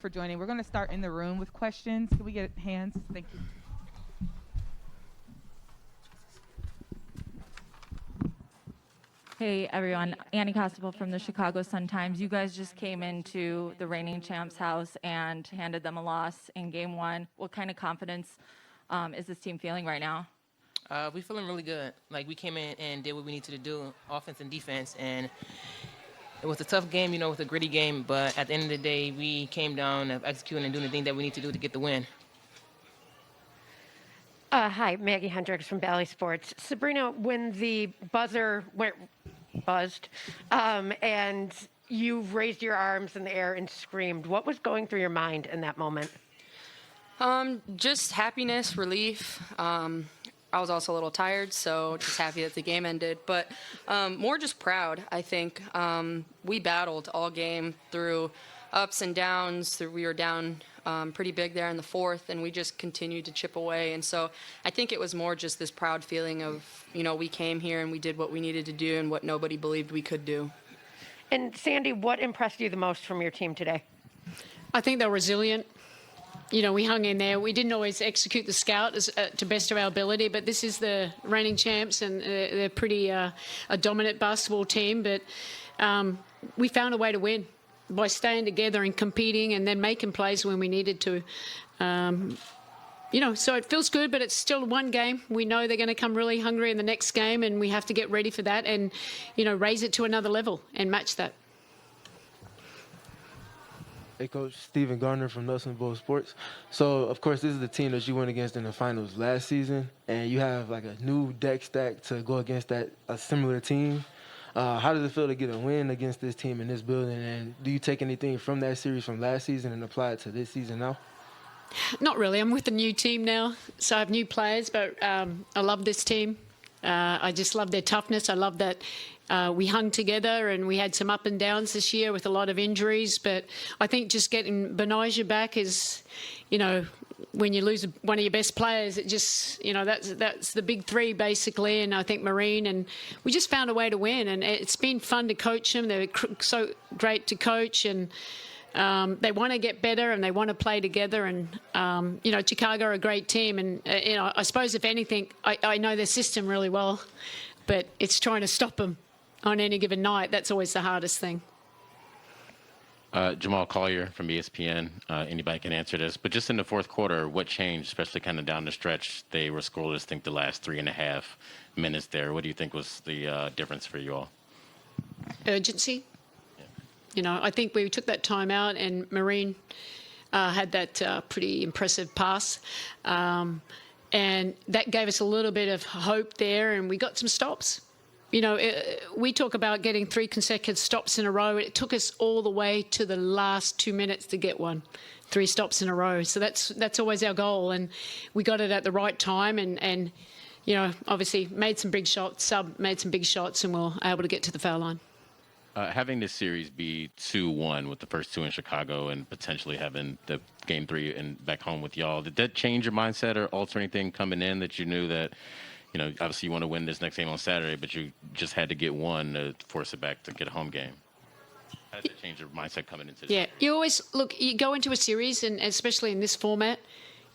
for joining. We're going to start in the room with questions. Can we get hands? Thank you. Hey everyone, Annie Costable from the Chicago Sun-Times. You guys just came into the reigning champs' house and handed them a loss in game one. What kind of confidence is this team feeling right now? We're feeling really good. Like, we came in and did what we needed to do, offense and defense, and it was a tough game, it was a gritty game, but at the end of the day, we came down of executing and doing the thing that we need to do to get the win. Hi, Maggie Hendricks from Bally Sports. Sabrina, when the buzzer buzzed and you raised your arms in the air and screamed, what was going through your mind in that moment? Just happiness, relief. I was also a little tired, so just happy that the game ended. But more just proud, I think. We battled all game through ups and downs. We were down pretty big there in the fourth, and we just continued to chip away. And so I think it was more just this proud feeling of, we came here and we did what we needed to do and what nobody believed we could do. And Sandy, what impressed you the most from your team today? I think they're resilient. We hung in there. We didn't always execute the scout to best of our ability, but this is the reigning champs, and they're pretty a dominant basketball team. But we found a way to win by staying together and competing and then making plays when we needed to. So it feels good, but it's still one game. We know they're going to come really hungry in the next game, and we have to get ready for that and, raise it to another level and match that. Hey, Coach. Stephen Garner from Nelson Bowl Sports. So, of course, this is the team that you went against in the finals last season, and you have like a new deck stack to go against a similar team. How does it feel to get a win against this team in this building, and do you take anything from that series from last season and apply it to this season now? Not really. I'm with a new team now, so I have new players, but I love this team. I just love their toughness. I love that we hung together, and we had some up and downs this year with a lot of injuries. But I think just getting Benaja back is, when you lose one of your best players, it just, that's the big three basically. And I think Marine, and we just found a way to win. And it's been fun to coach them. They're so great to coach, and they want to get better and they want to play together. And, Chicago are a great team. And, I suppose if anything, I know their system really well, but it's trying to stop them on any given night. That's always the hardest thing. Jamal Collier from ESPN. Anybody can answer this. But just in the fourth quarter, what changed, especially kind of down the stretch? They were scoreless, I think, the last 3.5 minutes there. What do you think was the difference for you all? Urgency. I think we took that time out, and Marine had that pretty impressive pass. And that gave us a little bit of hope there, and we got some stops. We talk about getting 3 consecutive stops in a row. It took us all the way to the last 2 minutes to get 3 stops in a row. So that's always our goal, and we got it at the right time, and obviously made some big shots, made some big shots, and we were able to get to the foul line. Having this series be 2-1 with the first 2 in Chicago and potentially having the game 3 and back home with y'all, did that change your mindset or alter anything coming in that you knew that, obviously you want to win this next game on Saturday, but you just had to get one to force it back to get a home game? How did that change your mindset coming into this? Yeah, you always, you go into a series, and especially in this format,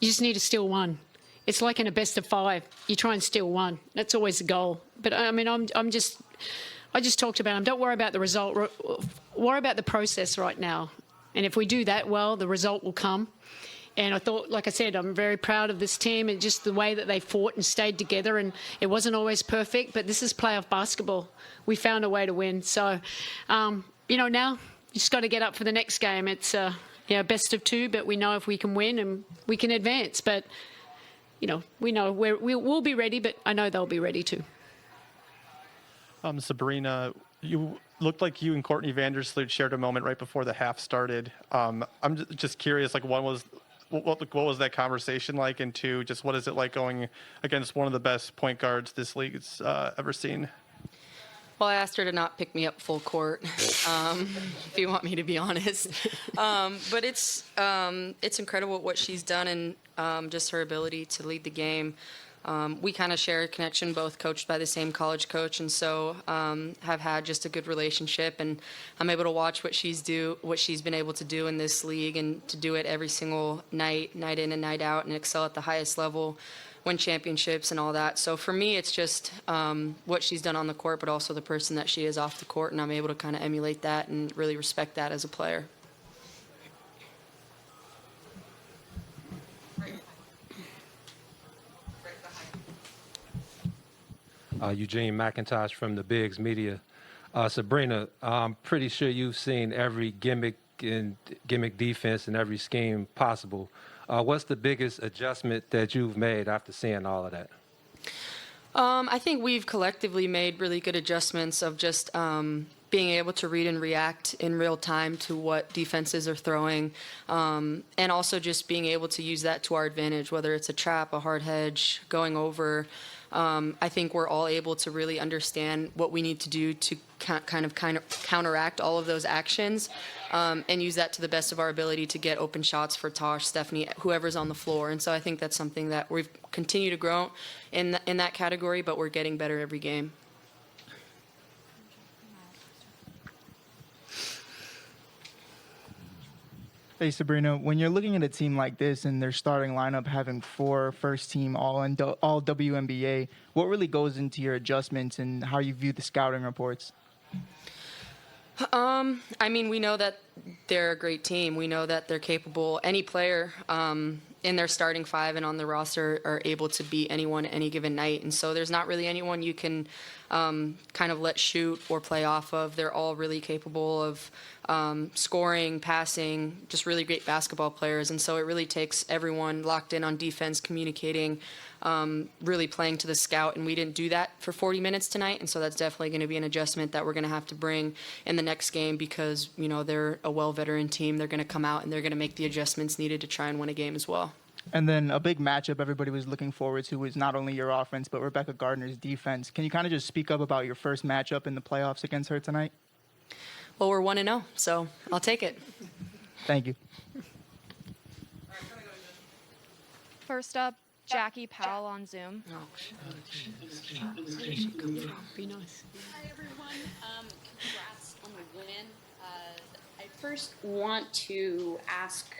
you just need to steal one. It's like in a best of 5. You try and steal one. That's always the goal. But, I just talked about them. Don't worry about the result. Worry about the process right now. And if we do that well, the result will come. And I thought, like I said, I'm very proud of this team and just the way that they fought and stayed together. And it wasn't always perfect, but this is playoff basketball. We found a way to win. So, now you just got to get up for the next game. It's best of 2, but we know if we can win and we can advance. But, we know we'll be ready, but I know they'll be ready too. Sabrina, you looked like you and Courtney Vandersloot shared a moment right before the half started. I'm just curious, what was that conversation like? And 2, just what is it like going against one of the best point guards this league's ever seen? Well, I asked her to not pick me up full court, if you want me to be honest. But it's incredible what she's done and just her ability to lead the game. we kind of share a connection, both coached by the same college coach, and so have had just a good relationship. And I'm able to watch what she's been able to do in this league, and to do it every single night, night in and night out, and excel at the highest level, win championships and all that. So for me, it's just what she's done on the court, but also the person that she is off the court, and I'm able to kind of emulate that and really respect that as a player. Eugene McIntosh from the Biggs Media. Sabrina, I'm pretty sure you've seen every gimmick defense and every scheme possible. What's the biggest adjustment that you've made after seeing all of that? I think we've collectively made really good adjustments of just being able to read and react in real time to what defenses are throwing, and also just being able to use that to our advantage, whether it's a trap, a hard hedge, going over. I think we're all able to really understand what we need to do to kind of counteract all of those actions, and use that to the best of our ability to get open shots for Tosh, Stephanie, whoever's on the floor. And so I think that's something that we've continued to grow in that category, but we're getting better every game. Hey Sabrina, when you're looking at a team like this and their starting lineup having 4 first-team all WNBA, what really goes into your adjustments and how you view the scouting reports? I mean, we know that they're a great team. We know that they're capable. Any player in their starting 5 and on the roster are able to beat anyone any given night. And so there's not really anyone you can kind of let shoot or play off of. They're all really capable of scoring, passing, just really great basketball players. And so it really takes everyone locked in on defense, communicating, really playing to the scout. And we didn't do that for 40 minutes tonight. And so that's definitely going to be an adjustment that we're going to have to bring in the next game, because, you know, they're a well-veteran team. They're going to come out and they're going to make the adjustments needed to try and win a game as well. And then a big matchup everybody was looking forward to was not only your offense, but Rebecca Gardner's defense. Can you kind of just speak up about your first matchup in the playoffs against her tonight? Well, we're 1-0, so I'll take it. Thank you. First up, Jackie Powell on Zoom. Be nice. Hi, everyone. Congrats on the win. I first want to ask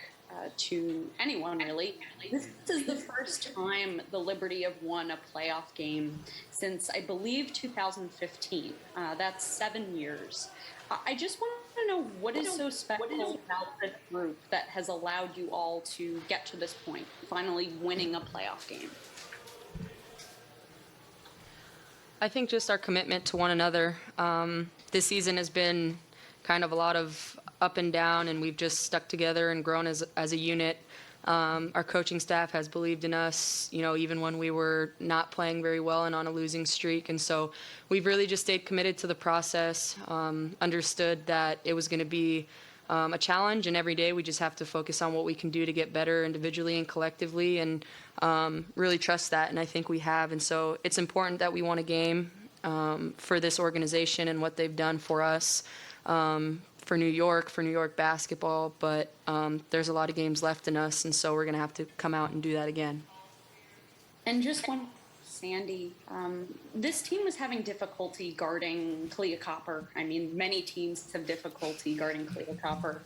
to anyone, really. This is the first time the Liberty have won a playoff game since, I believe, 2015. That's 7 years. I just want to know what is so special about this group that has allowed you all to get to this point, finally winning a playoff game. I think just our commitment to one another. This season has been kind of a lot of up and down, and we've just stuck together and grown as a unit. Our coaching staff has believed in us, you know, even when we were not playing very well and on a losing streak. And so we've really just stayed committed to the process, understood that it was going to be a challenge, and every day we just have to focus on what we can do to get better individually and collectively, and really trust that, and I think we have. And so it's important that we won a game for this organization and what they've done for us, for New York basketball, but there's a lot of games left in us, and so we're going to have to come out and do that again. And just one, Sandy, this team was having difficulty guarding Clea Copper. I mean, many teams have difficulty guarding Clea Copper.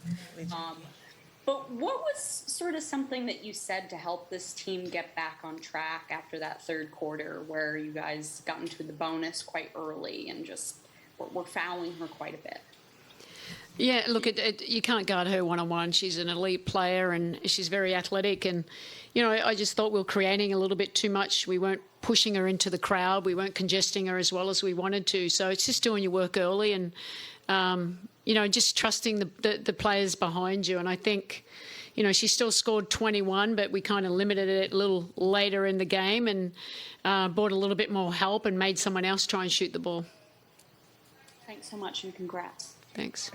But what was sort of something that you said to help this team get back on track after that third quarter, where you guys got into the bonus quite early and just were fouling her quite a bit? Yeah, look, you can't guard her one-on-one. She's an elite player and she's very athletic. And, you know, I just thought we were creating a little bit too much. We weren't pushing her into the crowd. We weren't congesting her as well as we wanted to. So it's just doing your work early and, you know, just trusting the players behind you. And I think, you know, she still scored 21, but we kind of limited it a little later in the game and brought a little bit more help and made someone else try and shoot the ball. Thanks so much and congrats. Thanks.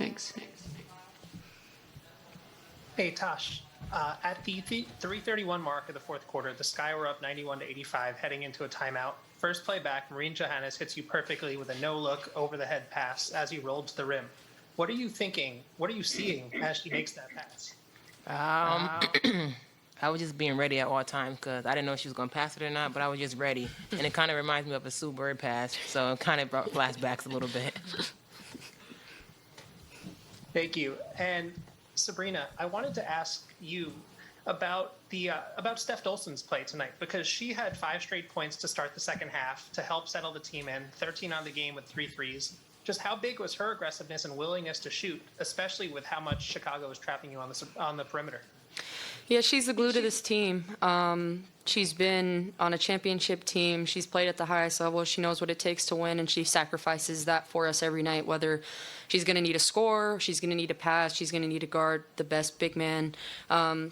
Hey, Tosh. At the 3:31 mark of the fourth quarter, the Sky were up 91-85 heading into a timeout. First play back, Maureen Johannes hits you perfectly with a no-look over-the-head pass as you rolled to the rim. What are you thinking? What are you seeing as she makes that pass? I was just being ready at all times because I didn't know if she was going to pass it or not, but I was just ready. And it kind of reminds me of a Sue Bird pass, so it kind of brought flashbacks a little bit. Thank you. And Sabrina, I wanted to ask you about about Steph Dolson's play tonight, because she had 5 straight points to start the second half to help settle the team in, 13 on the game with 3 threes. Just how big was her aggressiveness and willingness to shoot, especially with how much Chicago was trapping you on the perimeter? Yeah, she's the glue to this team. She's been on a championship team. She's played at the highest level. She knows what it takes to win, and she sacrifices that for us every night, whether she's going to need a score, she's going to need a pass, she's going to need to guard the best big man.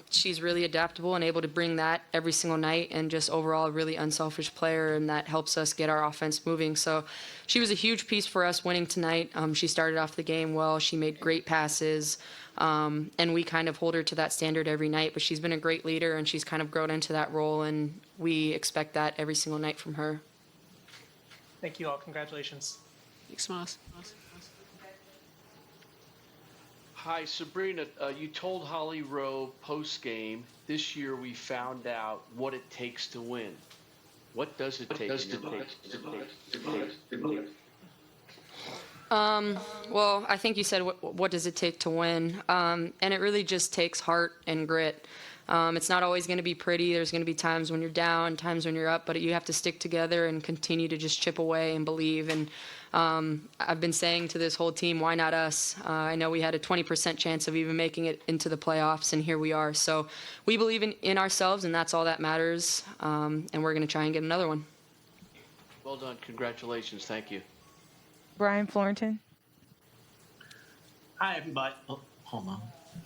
She's really adaptable and able to bring that every single night, and just overall a really unselfish player, and that helps us get our offense moving. So she was a huge piece for us winning tonight. She started off the game well. She made great passes. And we kind of hold her to that standard every night, but she's been a great leader, and she's kind of grown into that role, and we expect that every single night from her. Thank you all. Congratulations. Thanks, Mars. Hi, Sabrina. You told Holly Rowe post-game, this year we found out what it takes to win. What does it take? Well, I think you said, what does it take to win? And it really just takes heart and grit. It's not always going to be pretty. There's going to be times when you're down, times when you're up, but you have to stick together and continue to just chip away and believe. And I've been saying to this whole team, why not us? I know we had a 20% chance of even making it into the playoffs, and here we are. So we believe in ourselves, and that's all that matters. And we're going to try and get another one. Well done. Congratulations. Thank you. Brian Florenton. Hi, everybody. Oh, hold on.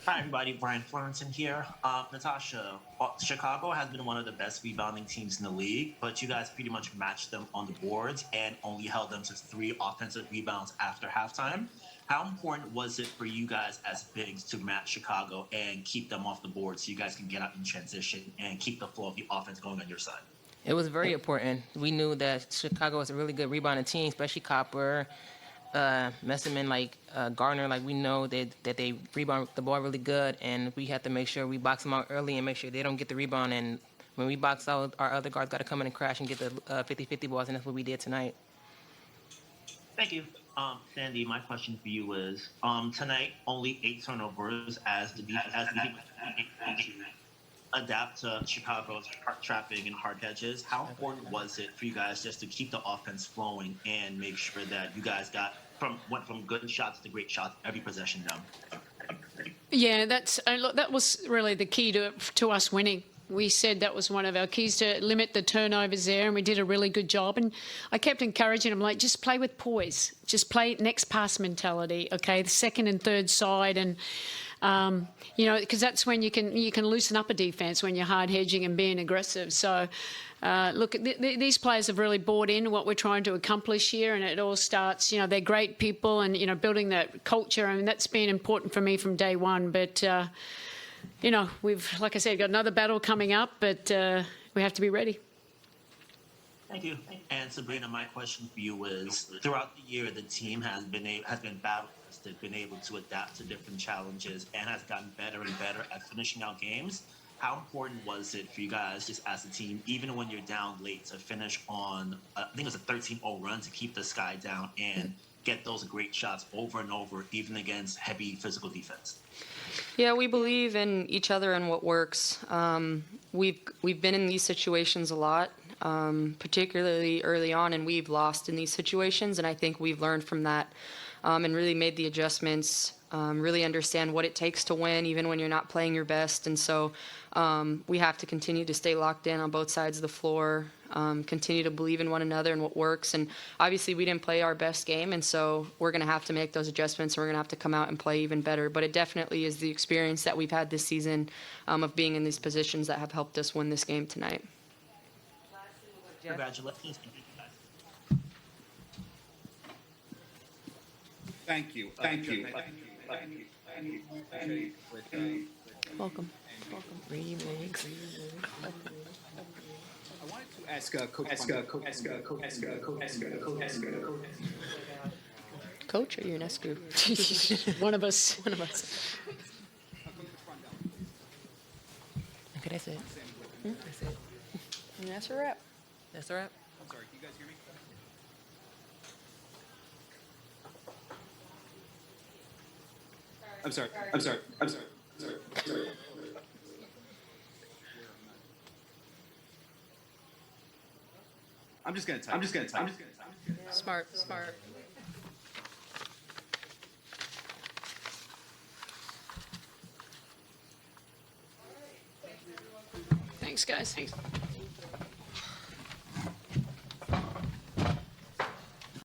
Hi, everybody. Brian Florenton here. Natasha, Chicago has been one of the best rebounding teams in the league, but you guys pretty much matched them on the boards and only held them to 3 offensive rebounds after halftime. How important was it for you guys as bigs to match Chicago and keep them off the board so you guys can get out in transition and keep the flow of the offense going on your side? It was very important. We knew that Chicago was a really good rebounding team, especially Copper, Messerman, like Garner. Like, we know that they rebound the ball really good, and we have to make sure we box them out early and make sure they don't get the rebound. And when we box out, our other guards got to come in and crash and get the 50-50 balls, and that's what we did tonight. Thank you. Sandy, my question for you is, tonight only 8 turnovers as the adapt to Chicago's trapping and hard hedges. How important was it for you guys just to keep the offense flowing and make sure that you guys went from good shots to great shots every possession down? Yeah, that was really the key to us winning. We said that was one of our keys, to limit the turnovers there, and we did a really good job. And I kept encouraging them, like, just play with poise, just play next pass mentality, okay, the second and third side, and because that's when you can loosen up a defense when you're hard hedging and being aggressive. So, look, these players have really bought in what we're trying to accomplish here, and it all starts. They're great people, and building that culture. I mean, that's been important for me from day one. But we've, like I said, got another battle coming up, but we have to be ready. Thank you. And Sabrina, my question for you is: throughout the year, the team has been battle-tested, been able to adapt to different challenges, and has gotten better and better at finishing out games. How important was it for you guys, just as a team, even when you're down late, to finish on, I think it was a 13-0 run, to keep the sky down and get those great shots over and over, even against heavy physical defense? Yeah, we believe in each other and what works. We've been in these situations a lot, particularly early on, and we've lost in these situations, and I think we've learned from that and really made the adjustments, really understand what it takes to win, even when you're not playing your best. And so we have to continue to stay locked in on both sides of the floor, continue to believe in one another and what works. And obviously we didn't play our best game, and so we're going to have to make those adjustments, and we're going to have to come out and play even better. But it definitely is the experience that we've had this season of being in these positions that have helped us win this game tonight. Congratulations. Thank you. Welcome. Remix. I wanted to ask Coach or Ionescu? One of us. Okay, That's it. That's it. And that's a wrap. That's a wrap. I'm sorry, can you guys hear me? I'm sorry. I'm just gonna type. Smart. Thanks, guys.